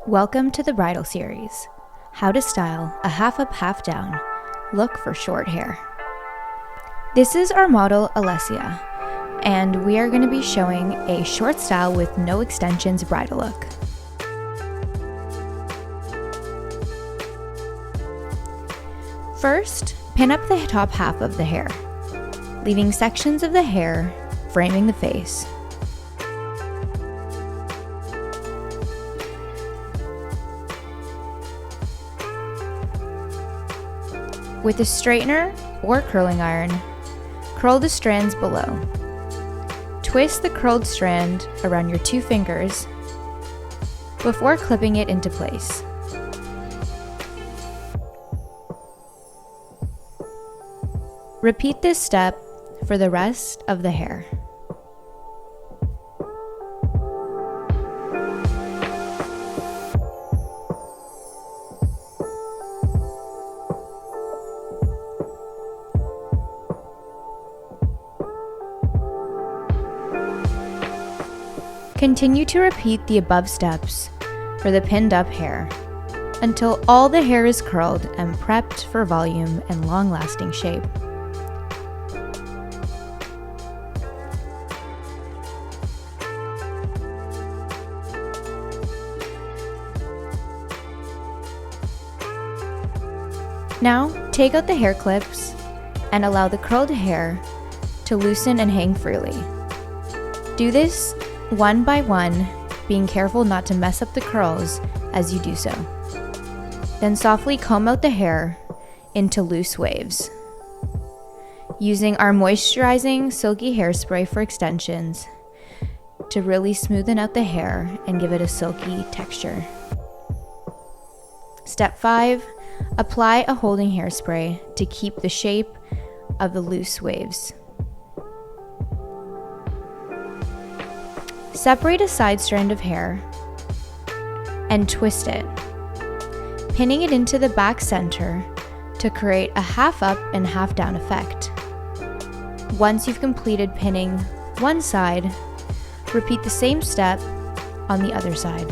Welcome to the Bridal series, how to style a half up, half down look for short hair. This is our model Alessia, and we are going to be showing a short style with no extensions bridal look. First, pin up the top half of the hair, leaving sections of the hair framing the face. With a straightener or curling iron, curl the strands below. Twist the curled strand around your 2 fingers before clipping it into place. Repeat this step for the rest of the hair. Continue to repeat the above steps for the pinned up hair until all the hair is curled and prepped for volume and long-lasting shape. Now, take out the hair clips and allow the curled hair to loosen and hang freely. Do this one by one, being careful not to mess up the curls as you do so. Then softly comb out the hair into loose waves. Using our moisturizing silky hairspray for extensions to really smoothen out the hair and give it a silky texture. Step 5, apply a holding hairspray to keep the shape of the loose waves. Separate a side strand of hair and twist it, pinning it into the back center to create a half up and half down effect. Once you've completed pinning one side, repeat the same step on the other side.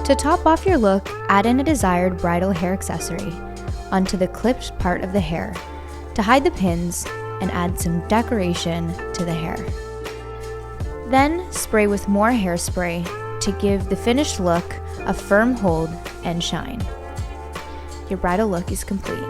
To top off your look, add in a desired bridal hair accessory onto the clipped part of the hair to hide the pins and add some decoration to the hair. Then spray with more hairspray to give the finished look a firm hold and shine. Your bridal look is complete.